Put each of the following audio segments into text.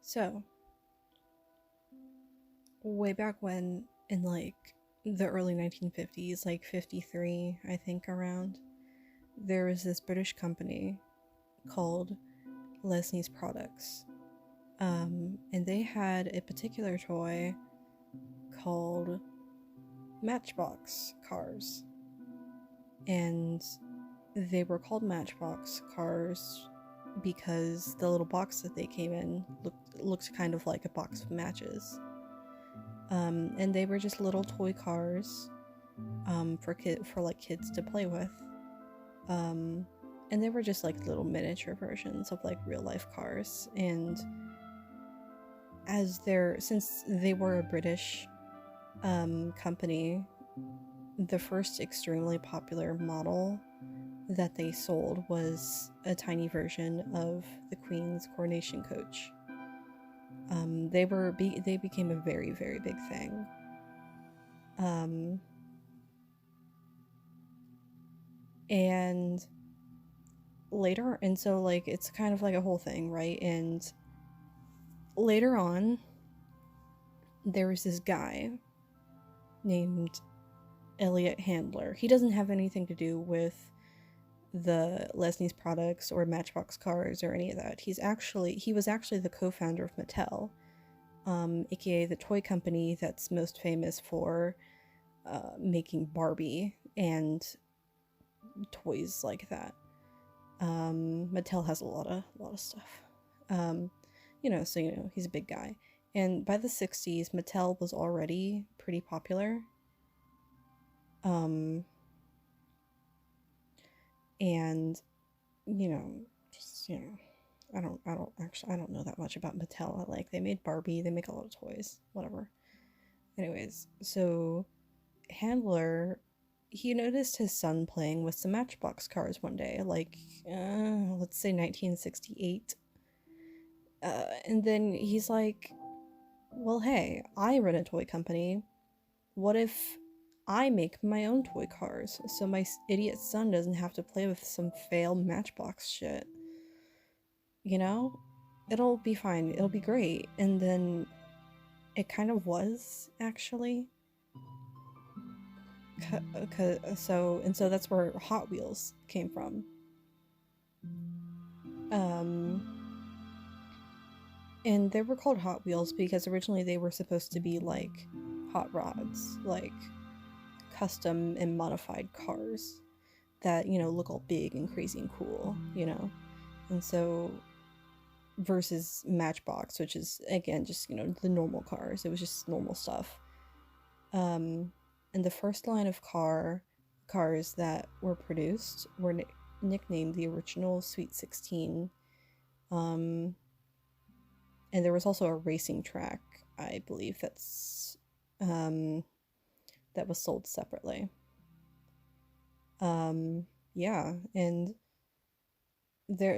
So, way back when, in like the early 1950s, like 53, I think around, there was this British company called Lesnie's Products. And they had a particular toy called Matchbox cars. And they were called Matchbox cars because the little box that they came in looked kind of like a box of matches. And they were just little toy cars for kids to play with. And they were just like little miniature versions of like real life cars. And since they were a British company, the first extremely popular model that they sold was a tiny version of the Queen's coronation coach. They became a very, very big thing. And later, and so like it's kind of like a whole thing, right? And later on, there was this guy named Elliot Handler. He doesn't have anything to do with the Lesnie's Products or Matchbox cars or any of that. He was actually the co-founder of Mattel, aka the toy company that's most famous for making Barbie and toys like that. Mattel has a lot of stuff. So he's a big guy. And by the 60s, Mattel was already pretty popular. And I don't know that much about Mattel. Like, they made Barbie, they make a lot of toys, whatever. Anyways, so Handler, he noticed his son playing with some Matchbox cars one day, like, let's say 1968. And then he's like, well, hey, I run a toy company. What if I make my own toy cars so my idiot son doesn't have to play with some failed Matchbox shit? It'll be fine. It'll be great. And then it kind of was, actually. So that's where Hot Wheels came from. And they were called Hot Wheels because originally they were supposed to be like hot rods, like custom and modified cars that, look all big and crazy and cool, And so, versus Matchbox, which is, again, just, the normal cars. It was just normal stuff. And the first line of cars that were produced were nicknamed the original Sweet 16. And there was also a racing track, I believe, that was sold separately. Yeah, and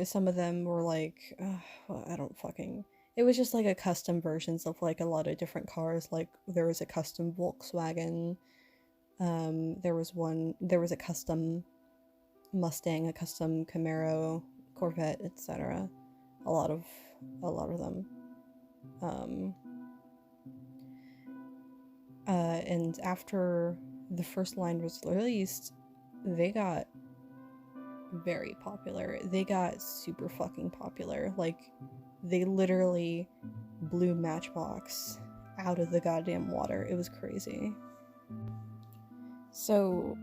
some of them were like, it was just like a custom versions of like a lot of different cars. Like, there was a custom Volkswagen, there was a custom Mustang, a custom Camaro, Corvette, etc. A lot of them. And after the first line was released, they got very popular. They got super fucking popular. Like, they literally blew Matchbox out of the goddamn water. It was crazy. So,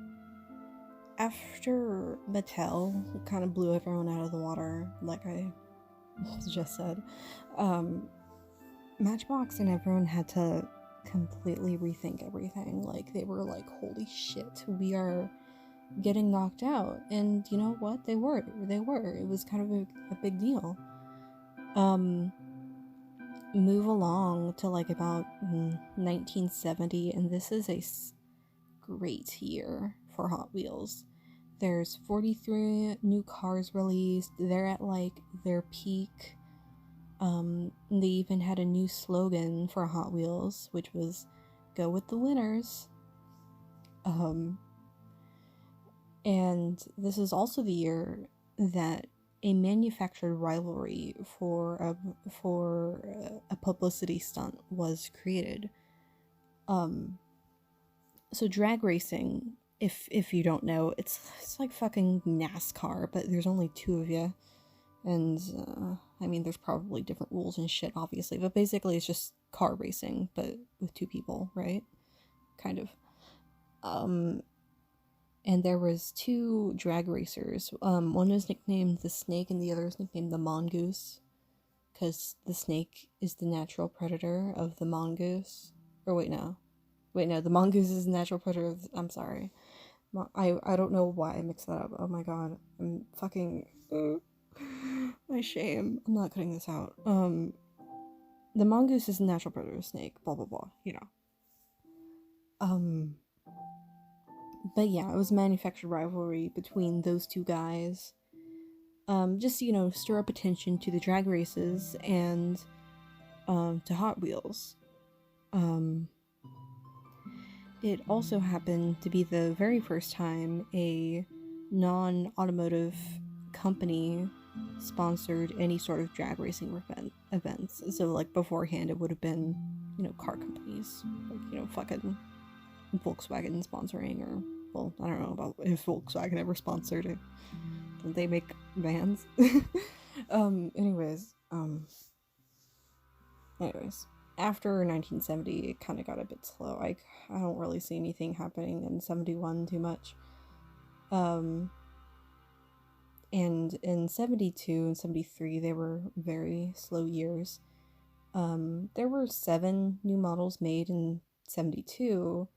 after Mattel kind of blew everyone out of the water, like I just said, Matchbox and everyone had to completely rethink everything. Like, they were like, holy shit, we are getting knocked out. And you know what? They were. It was kind of a big deal. Move along to like about 1970, and this is a great year for Hot Wheels. There's 43 new cars released. They're at like their peak. They even had a new slogan for Hot Wheels, which was "Go with the winners." And this is also the year that a manufactured rivalry for a publicity stunt was created. So drag racing, if you don't know, it's like fucking NASCAR, but there's only two of you, and I mean, there's probably different rules and shit, obviously, but basically it's just car racing, but with two people, right? Kind of. And there was two drag racers. One was nicknamed the Snake, and the other was nicknamed the Mongoose, because the snake is the natural predator of the mongoose. Or wait, no, the mongoose is the natural predator of I'm sorry. I don't know why I mixed that up. Oh my god, I'm fucking my shame. I'm not cutting this out. The mongoose is the natural predator of the snake. Blah blah blah. You know. But yeah, it was a manufactured rivalry between those two guys. Just, you know, stir up attention to the drag races and to Hot Wheels. It also happened to be the very first time a non-automotive company sponsored any sort of drag racing events. So, like, beforehand it would have been, you know, car companies. Like, you know, fucking Volkswagen sponsoring, or, well, I don't know about if Volkswagen ever sponsored it. Don't they make vans? Anyways, after 1970, it kind of got a bit slow. I don't really see anything happening in 71 too much. And in 72 and 73, they were very slow years. There were 7 new models made in 72.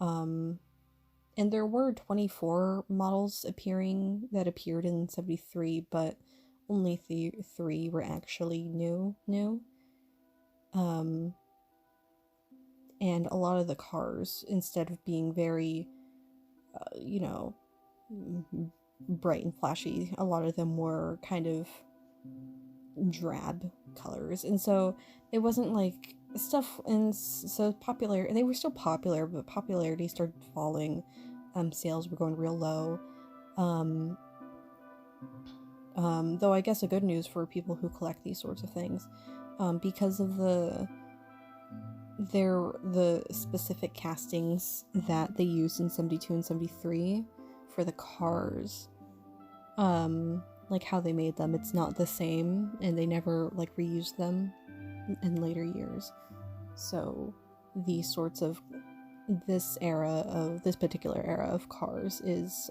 And there were 24 models that appeared in 73, but only 3 were actually new. And a lot of the cars, instead of being very, you know, bright and flashy, a lot of them were kind of drab colors. And so it wasn't like stuff, and so popular, they were still popular, but popularity started falling. Sales were going real low. Though I guess a good news for people who collect these sorts of things, because of the specific castings that they used in 72 and 73 for the cars, like how they made them, it's not the same, and they never like reused them in later years. So these sorts of this particular era of cars is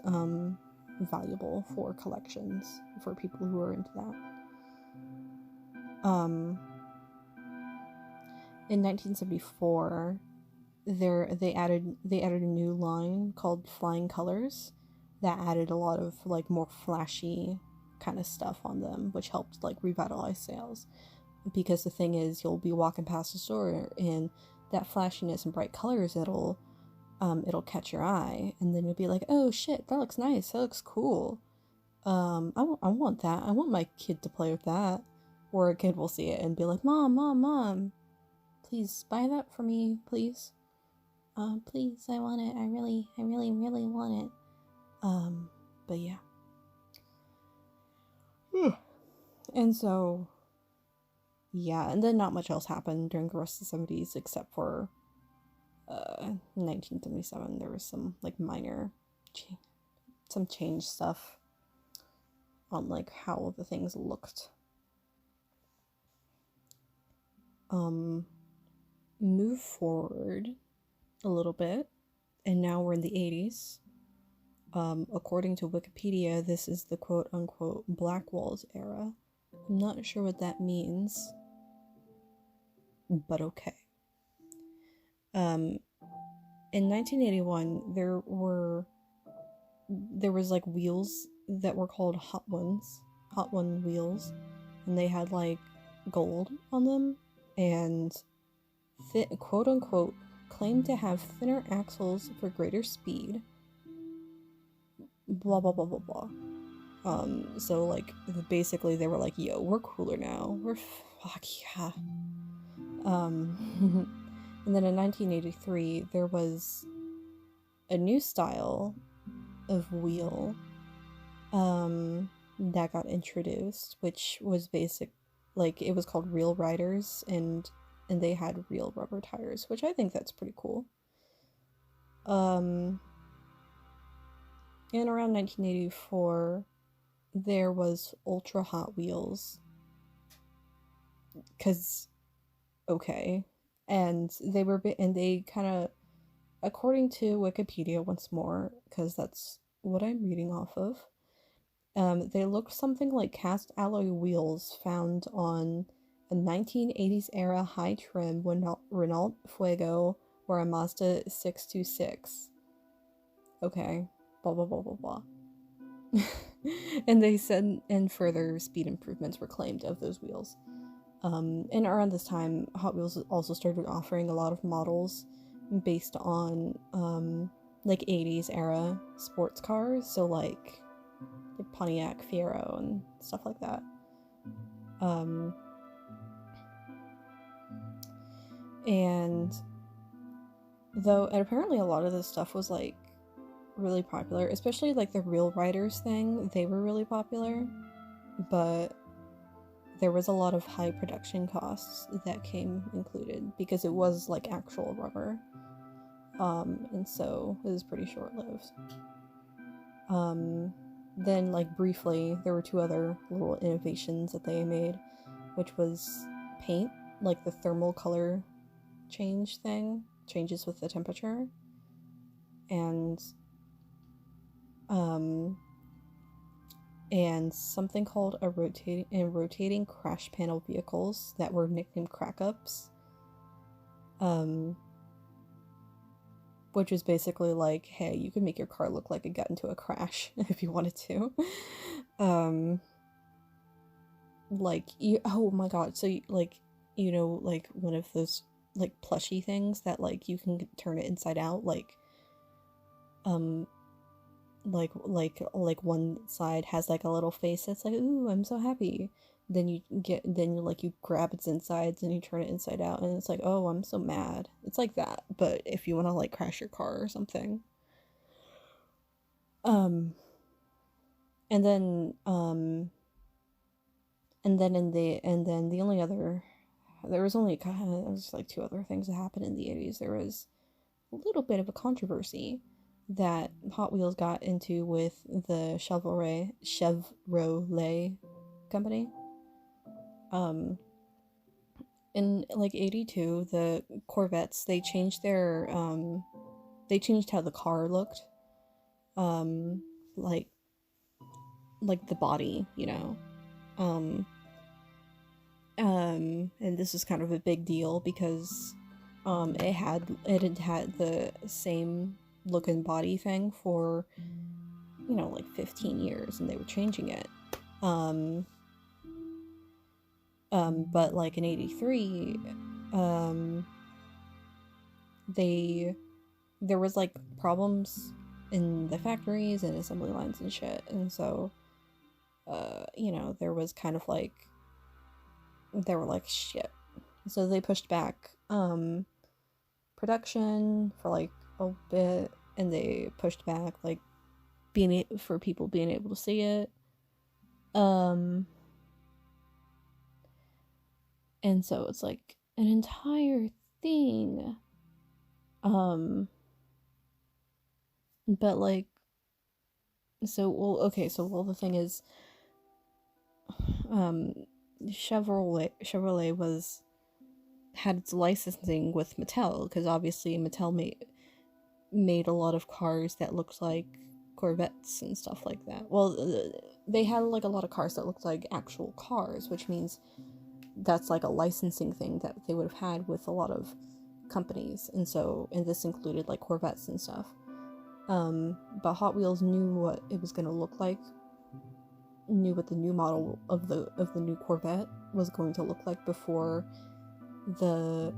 valuable for collections for people who are into that. In 1974, they added a new line called Flying Colors that added a lot of like more flashy kind of stuff on them, which helped like revitalize sales. Because the thing is, you'll be walking past the store and that flashiness and bright colors, it'll catch your eye, and then you'll be like, oh shit, that looks nice, that looks cool. I want that. I want my kid to play with that. Or a kid will see it and be like, Mom, please buy that for me, please. Please, I want it. I really want it. But yeah. And so, yeah, and then not much else happened during the rest of the 70s except for 1977. There was some like minor change stuff on like how the things looked. Move forward a little bit, and now we're in the 80s. According to Wikipedia, this is the quote-unquote Black Walls era. I'm not sure what that means, but okay. In 1981, there was like wheels that were called Hot One wheels, and they had like gold on them, and quote-unquote claimed to have thinner axles for greater speed. Blah blah blah blah blah. So like basically they were like, yo, we're cooler now. We're fuck yeah. And then in 1983 there was a new style of wheel that got introduced, which was basic, like it was called Real Riders, and they had real rubber tires, which I think that's pretty cool. And around 1984, there was Ultra Hot Wheels, because okay, and they kind of, according to Wikipedia once more, because that's what I'm reading off of, they looked something like cast alloy wheels found on a 1980s era high trim Renault Fuego or a Mazda 626. Okay, blah blah blah blah blah. And they said, and further speed improvements were claimed of those wheels. And around this time, Hot Wheels also started offering a lot of models based on like 80s era sports cars, so like Pontiac Fiero and stuff like that. And apparently a lot of this stuff was like really popular, especially like the Real Riders thing, they were really popular, but there was a lot of high production costs that came included because it was like actual rubber, and so it was pretty short-lived. Then like briefly there were two other little innovations that they made, which was paint, like the thermal color change thing changes with the temperature, and something called rotating crash panel vehicles that were nicknamed crack-ups, which is basically like, hey, you could make your car look like it got into a crash if you wanted to. Like, oh my god, so like, you know, like one of those like plushy things that like you can turn it inside out, like one side has like a little face that's like, ooh, I'm so happy. Then you grab its insides and you turn it inside out and it's like, oh, I'm so mad. It's like that, but if you want to like crash your car or something. And then the only other, there was like two other things that happened in the 80s. There was a little bit of a controversy that Hot Wheels got into with the Chevrolet company. In like 82, the Corvettes, they changed how the car looked. Like the body, you know. And this is kind of a big deal because it had the same look and body thing for, you know, like 15 years, and they were changing it. But like in 83, there was like problems in the factories and assembly lines and shit, and so you know, there was kind of like, they were like, shit, so they pushed back production for like a bit, and they pushed back like for people being able to see it, and so it's like an entire thing, but like, the thing is, Chevrolet had its licensing with Mattel, because obviously Mattel made a lot of cars that looked like Corvettes and stuff like that. Well, they had like a lot of cars that looked like actual cars, which means that's like a licensing thing that they would have had with a lot of companies, and this included like Corvettes and stuff. But Hot Wheels knew what it was going to look like, knew what the new model of the new Corvette was going to look like before the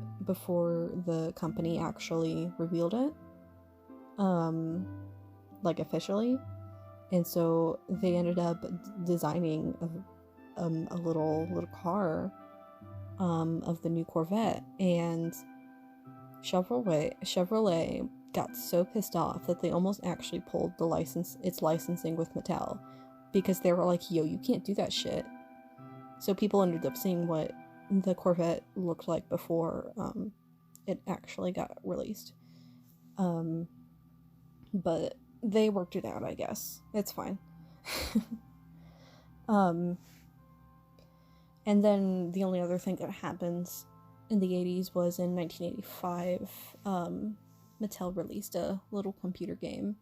company actually revealed it, like officially. And so they ended up designing a little car of the new Corvette, and Chevrolet got so pissed off that they almost actually pulled its licensing with Mattel, because they were like, yo, you can't do that shit. So people ended up seeing what the Corvette looked like before it actually got released. But they worked it out, I guess. It's fine. And then the only other thing that happens in the 80s was in 1985, Mattel released a little computer game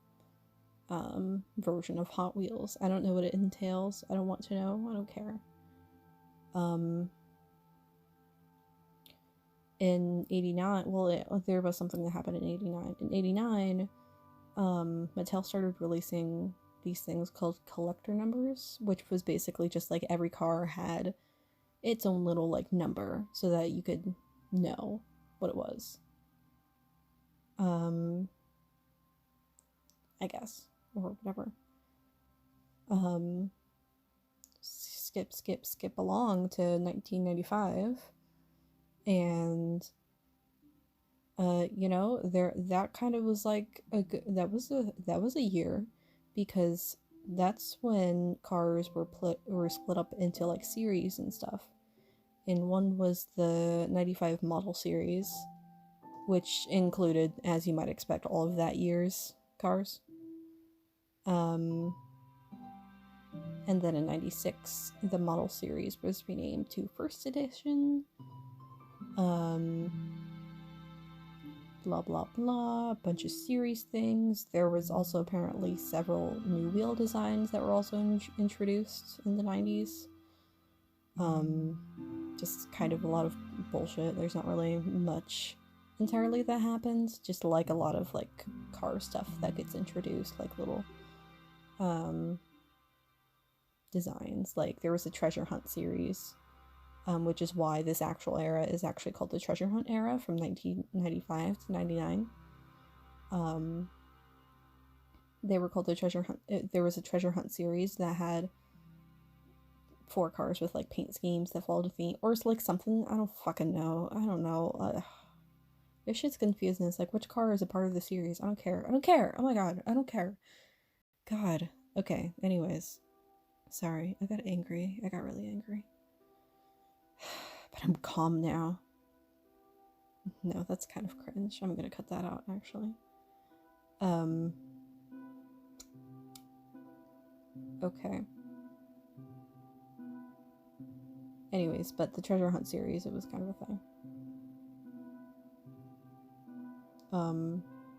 version of Hot Wheels. I don't know what it entails. I don't want to know. I don't care. In 89, well, there was something that happened in 89. In 89, Mattel started releasing these things called collector numbers, which was basically just like every car had its own little like number so that you could know what it was. I guess, or whatever. Skip along to 1995, and that kind of was like that was a year, because that's when cars were split up into like series and stuff. And one was the 95 model series, which included, as you might expect, all of that year's cars. And then in 96, the model series was renamed to First Edition. Blah blah blah, a bunch of series things. There was also apparently several new wheel designs that were also introduced in the 90s. Just kind of a lot of bullshit. There's not really much entirely that happens, just like a lot of like car stuff that gets introduced, like little designs. Like there was a treasure hunt series, which is why this actual era is actually called the treasure hunt era, from 1995 to 99. They were called the treasure hunt. There was a treasure hunt series that had 4 cars with like paint schemes that followed a theme, or it's like something, I don't fucking know. I don't know. This shit's confusing. It's like, which car is a part of the series? I don't care. Oh my god, I don't care. God. Okay, anyways. Sorry, I got angry. I got really angry. But I'm calm now. No, that's kind of cringe. I'm gonna cut that out, actually. Okay. Anyways, but the treasure hunt series, it was kind of a thing.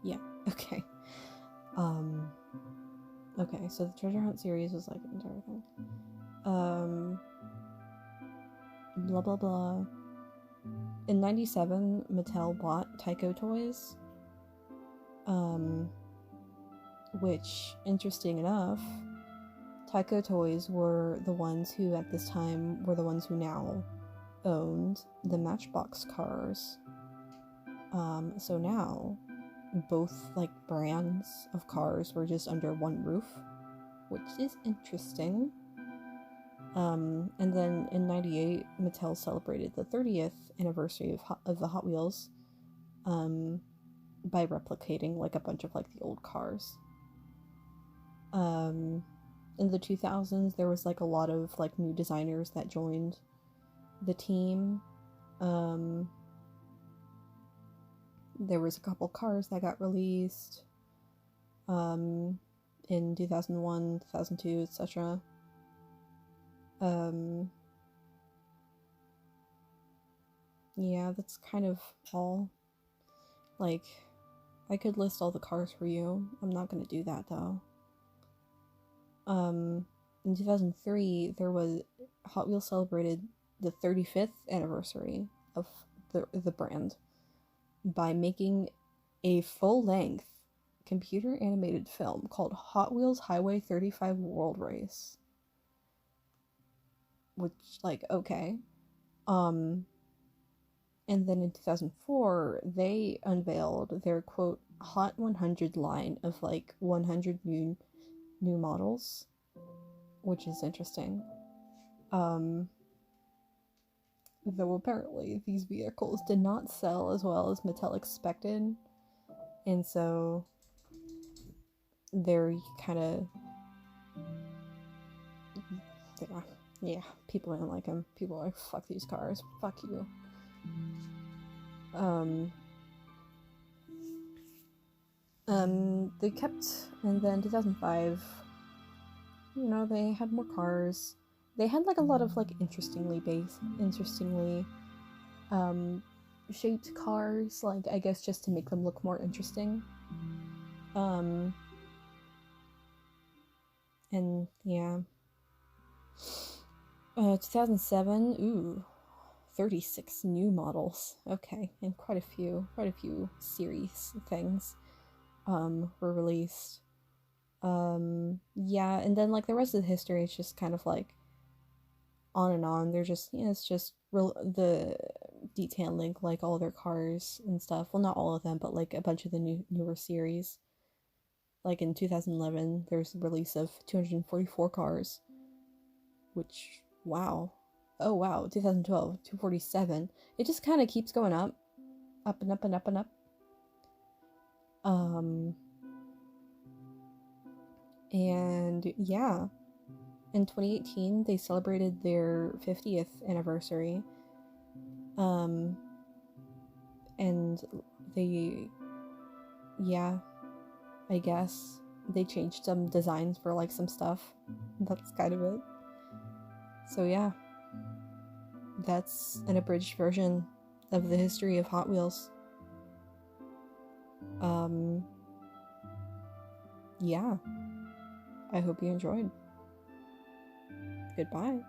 Yeah, okay. Okay, so the treasure hunt series was like an entire thing. Blah blah blah. In 97, Mattel bought Tyco Toys. Which, interesting enough, Tyco Toys were the ones who, at this time, were the ones who now owned the Matchbox cars. So now, both, like, brands of cars were just under one roof, which is interesting. And then in 98, Mattel celebrated the 30th anniversary of the Hot Wheels, by replicating, like, a bunch of, like, the old cars. In the 2000s, there was, like, a lot of, like, new designers that joined the team. There was a couple cars that got released, in 2001, 2002, etc. Yeah, that's kind of all. Like, I could list all the cars for you. I'm not gonna do that, though. In 2003, there was Hot Wheels celebrated the 35th anniversary of the brand by making a full-length computer-animated film called Hot Wheels Highway 35 World Race. Which, like, okay. And then in 2004, they unveiled their, quote, Hot 100 line of, like, 100 new models, which is interesting. Though apparently these vehicles did not sell as well as Mattel expected, and so they're kind of Yeah, people didn't like him. People were like, fuck these cars, fuck you. They kept, and then 2005, you know, they had more cars. They had like a lot of like interestingly shaped cars, like I guess just to make them look more interesting. And yeah. 2007, ooh, 36 new models. Okay, and quite a few series things were released. Yeah, and then like the rest of the history is just kind of like on and on. They're just, you know, it's just the detailing like all their cars and stuff. Well, not all of them, but like a bunch of the newer series. Like in 2011, there's the release of 244 cars, which, wow. Oh wow, 2012, 247. It just kind of keeps going up and up and up and up. And yeah, in 2018 they celebrated their 50th anniversary. And they, yeah, I guess they changed some designs for like some stuff. That's kind of it. So yeah, that's an abridged version of the history of Hot Wheels. Yeah, I hope you enjoyed. Goodbye.